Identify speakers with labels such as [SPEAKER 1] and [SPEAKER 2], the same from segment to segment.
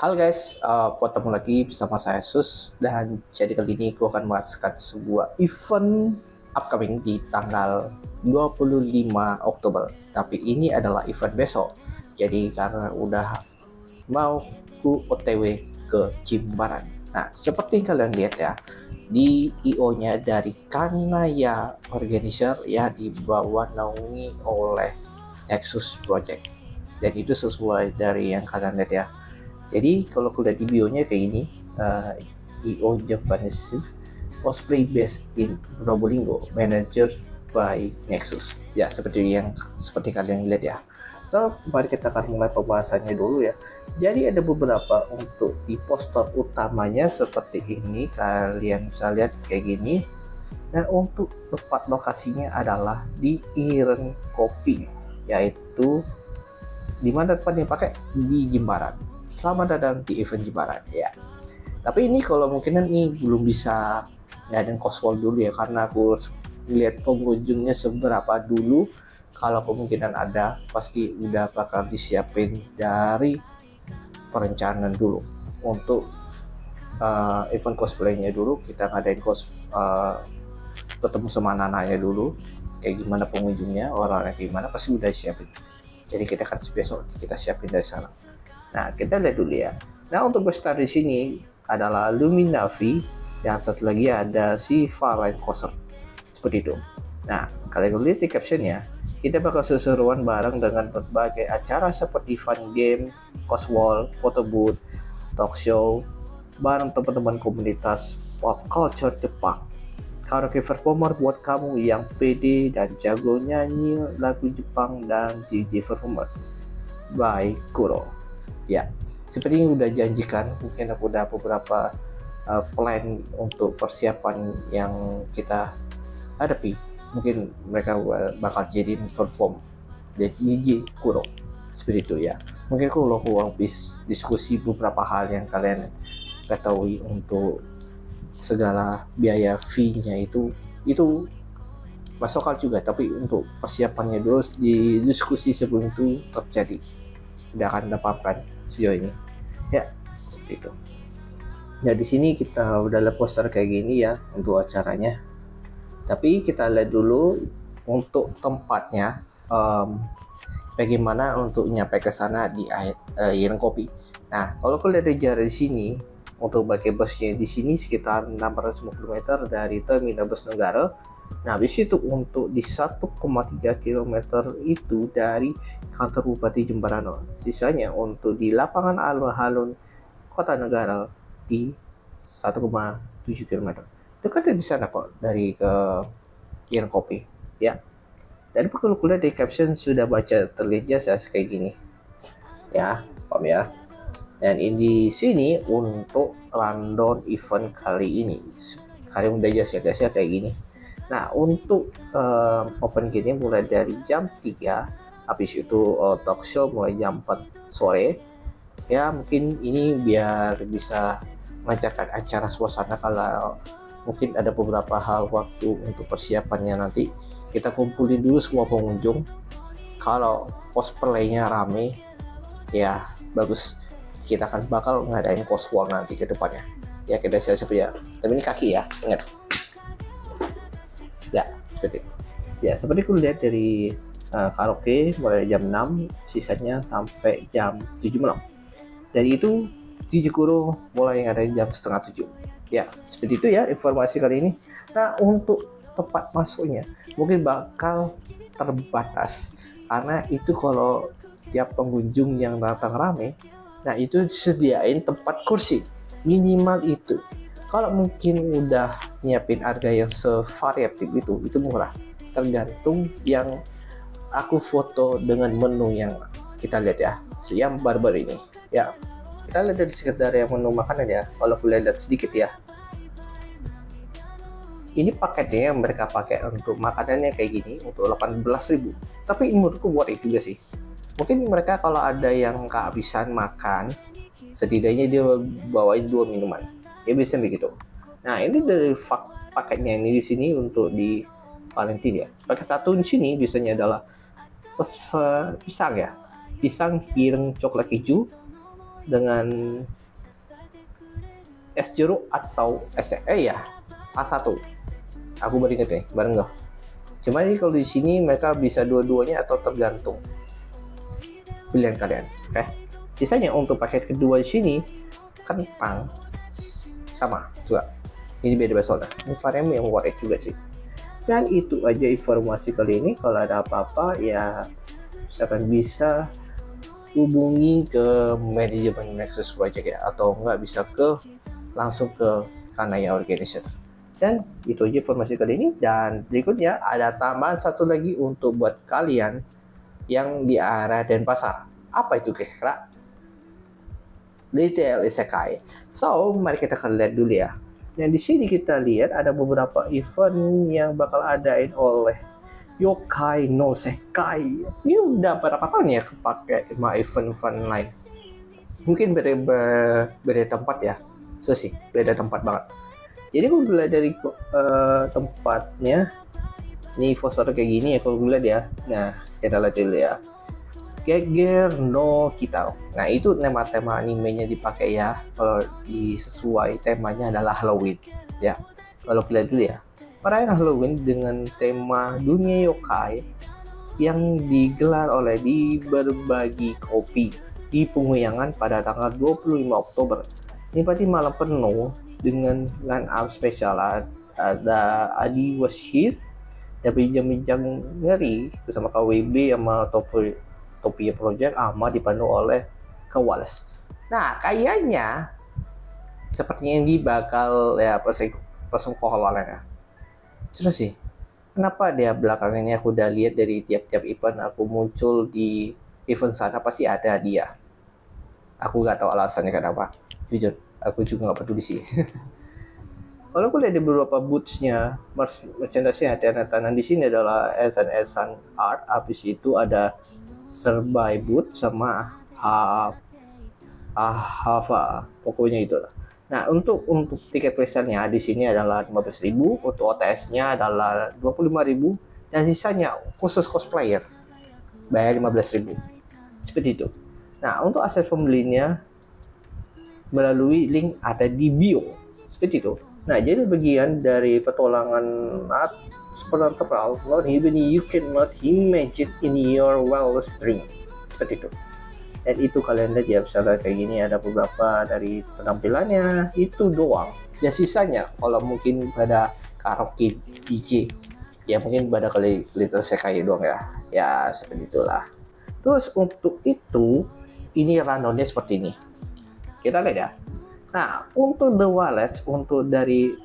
[SPEAKER 1] Halo guys, ketemu lagi bersama saya Sus dan jadi kali ini gue akan membahaskan sebuah event upcoming di tanggal 25 Oktober. Tapi ini adalah event besok. Jadi karena udah mau ku OTW ke Jimbaran. Nah, seperti kalian lihat ya, di IO-nya dari Kanaya Organizer ya dibawa naungi oleh Nexus Project. Dan itu sesuai dari yang kalian lihat ya. Jadi kalau kuliah di bio-nya kayak gini, IO Japanese cosplay based in Probolinggo, managed by Nexus. Ya seperti kalian lihat ya. So mari kita akan mulai pembahasannya dulu ya. Jadi ada beberapa untuk di poster utamanya seperti ini, kalian bisa lihat kayak gini. Dan untuk tempat lokasinya adalah di Iren Kopi, yaitu di mana tempatnya pakai di Jimbaran. Selamat datang di event Jimbaran ya. Tapi ini kalau mungkinan ini belum bisa ngadain coswall dulu ya, karena aku lihat pengunjungnya seberapa dulu. Kalau kemungkinan ada, pasti udah bakal disiapin dari perencanaan dulu untuk event cosplaynya dulu. Kita ngadain ketemu sama anak-anaknya dulu, kayak gimana pengunjungnya, orang-orang gimana, pasti udah siapin. Jadi kita akan besok kita siapin dari sana. Nah, kita lihat dulu ya. Nah, untuk bestar di sini adalah Luminavi, yang satu lagi ada si Farline Coaster. Seperti itu. Nah, kalian lihat di captionnya, kita bakal seseruan bareng dengan berbagai acara seperti fun game, coswall, photo booth, talk show, bareng teman-teman komunitas pop culture Jepang. Karaoke performer buat kamu yang pede dan jago nyanyi lagu Jepang, dan DJ performer by Kuro. Ya, seperti yang udah janjikan, mungkin aku udah beberapa plan untuk persiapan yang kita hadapi. Mungkin mereka bakal jadi perform jadi DJ Kuro, seperti itu ya. Mungkin kalau aku habis diskusi beberapa hal yang kalian ketahui untuk segala biaya fee-nya itu masuk akal juga, tapi untuk persiapannya dulu di diskusi sebelum itu terjadi udah akan dapatkan sejauh ini ya, seperti itu. Nah, di sini kita udah lihat poster kayak gini ya untuk acaranya, tapi kita lihat dulu untuk tempatnya, bagaimana untuk nyampe ke sana di Iren Kopi. Nah, kalau kalian lihat jarak di sini untuk pakai busnya di sini sekitar 650 km dari Terminal Bus Negara. Nah, habis itu untuk di 1,3 km itu dari kantor Bupati Jimbaran. Sisanya untuk di lapangan alun-alun Kota Negara di 1,7 km. Dekat di sana kok dari ke Iren Kopi ya. Dan kalau kuliah di caption sudah baca terlihat jasa kayak gini ya, paham ya. Dan ini di sini untuk rundown event kali ini. Kalian udah jasa kayak gini. Nah, untuk open gini mulai dari jam 3, habis itu talk show mulai jam 4 sore. Ya, mungkin ini biar bisa melancarkan acara suasana. Kalau mungkin ada beberapa hal waktu untuk persiapannya, nanti kita kumpulin dulu semua pengunjung. Kalau cosplaynya rame, ya bagus. Kita akan bakal ngadain coswall nanti ke depannya. Ya, kita siap-siap ya. Tapi ini kaki ya, ingat. Ya, seperti itu. Ya, seperti aku lihat dari karaoke mulai jam 6, sisanya sampai jam 7 malam. Dari itu DJ Kuro mulai ngadain jam setengah 7. Ya, seperti itu ya informasi kali ini. Nah, untuk tempat masuknya mungkin bakal terbatas, karena itu kalau tiap pengunjung yang datang rame, nah itu disediain tempat kursi minimal itu. Kalau mungkin udah nyiapin harga yang sevariatif itu murah, tergantung yang aku foto dengan menu yang kita lihat ya, yang barbar ini ya. Kita lihat dari sekedar yang menu makanan ya. Kalau aku lihat sedikit ya, ini paketnya yang mereka pakai untuk makanannya kayak gini untuk 18.000. Tapi menurutku worth it juga sih. Mungkin mereka kalau ada yang kehabisan makan, setidaknya dia bawain 2 minuman. Ya biasanya begitu. Nah, ini dari paketnya ini di sini untuk di Valentine ya. Paket satu di sini biasanya adalah pisang ya. Pisang, piring coklat keju, dengan es jeruk atau es ya salah satu. Aku baru inget nih, bareng nggak? Cuma ini kalau di sini mereka bisa dua-duanya atau tergantung pilihan kalian. Oke. Sisanya untuk paket kedua di sini kentang sama juga. Ini beda soalnya. Ini varian yang worth juga sih. Dan itu aja informasi kali ini. Kalau ada apa-apa ya misalkan bisa hubungi ke manajemen Nexus Project ya, atau nggak bisa langsung ke Kanaya Organizer. Dan itu aja informasi kali ini. Dan berikutnya ada tambahan satu lagi untuk buat kalian yang di arah Denpasar. Apa itu kira-kira? Little Isekai. So, mari kita akan lihat dulu ya. Dan di sini kita lihat ada beberapa event yang bakal adain oleh Yokai no Sekai. Ini udah berapa tahun ya kepake sama event-event lain. Mungkin beda tempat ya. So sih, beda tempat banget. Jadi aku lihat dari tempatnya. Ini poster kayak gini ya kalau lihat ya. Nah, kita lihat dulu ya. Geger no Kitaro. Nah, itu tema animenya dipakai ya. Kalau sesuai temanya adalah Halloween ya. Kalau lihat dulu ya. Perayaan Halloween dengan tema dunia yokai yang digelar oleh di berbagi kopi di Penguyangan pada tanggal 25 Oktober. Ini berarti malam penuh dengan line up spesial. Ada Adi Washir, tapi bincang ngeri bersama KWB sama Topia Project sama dipandu oleh Kewales. Nah, kayaknya sepertinya ini bakal ya persengkoholan ya. Terus sih, kenapa dia belakangan ini aku udah lihat dari tiap-tiap event aku muncul di event sana pasti ada dia. Aku nggak tahu alasannya kenapa. Jujur, aku juga nggak peduli sih. Kalau aku lihat di beberapa booths-nya, merchandise-nya tanda-tanda di sini adalah SNS Art. Habis itu ada Serbai Boot sama Hava, pokoknya itu. Nah, untuk tiket presale-nya di sini adalah 15.000, untuk OTS-nya adalah 25.000, dan sisanya khusus cosplayer bayar 15.000. Seperti itu. Nah, untuk akses pembelinya melalui link ada di bio. Seperti itu. Nah, jadi bagian dari petualangan art supernatural not even you cannot imagine in your wildest dream. Seperti itu. Dan itu kalian lihat ya, misalnya kayak gini ada beberapa dari penampilannya, itu doang. Dan sisanya kalau mungkin pada karaoke DJ ya mungkin pada kali Little Sekai doang ya. Ya seperti itulah. Terus untuk itu ini rundownnya seperti ini. Kita lihat ya. Nah, untuk The Wireless, untuk dari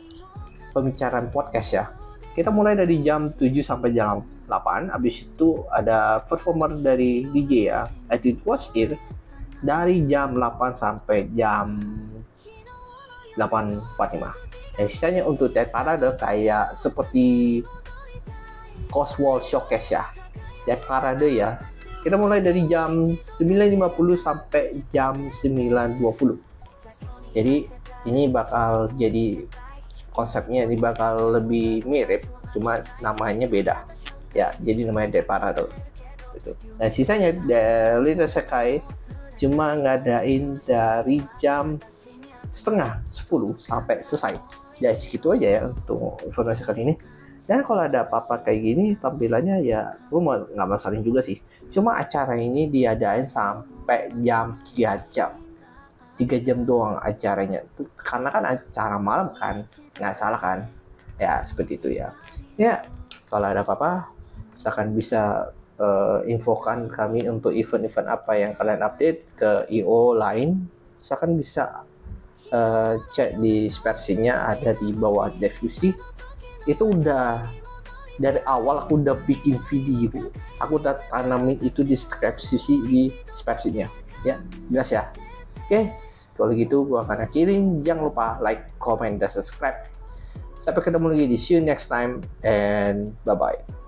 [SPEAKER 1] pembicaraan podcast ya, kita mulai dari jam 7 sampai jam 8. Habis itu ada performer dari DJ ya, Edit Watch Here, dari jam 8 sampai jam 8.45. Dan sisanya untuk Dead Parade kayak seperti Coswall Showcase ya, Dead Parade ya. Kita mulai dari jam 9.50 sampai jam 9.20. Jadi ini bakal jadi konsepnya ini bakal lebih mirip, cuma namanya beda. Ya, jadi namanya Dead Parade. Gitu. Nah, sisanya dari Little Sekai cuma ngadain dari jam setengah 10 sampai selesai. Ya segitu aja ya untuk informasi kali ini. Dan kalau ada apa-apa kayak gini tampilannya ya gue nggak masalahin juga sih. Cuma acara ini diadain sampai jam 3 jam. 3 jam doang acaranya. Karena kan acara malam kan, nggak salah kan? Ya seperti itu ya. Ya kalau ada apa-apa, misalkan bisa infokan kami untuk event-event apa yang kalian update ke IO lain. Misalkan bisa cek di spreadsheet-nya ada di bawah deskripsi. Itu udah dari awal aku udah bikin video. Aku udah tanamin itu di deskripsi di spreadsheet-nya. Ya, jelas ya. Oke, kalau gitu gua akan akhirin. Jangan lupa like, comment, dan subscribe. Sampai ketemu lagi di see you next time and bye-bye.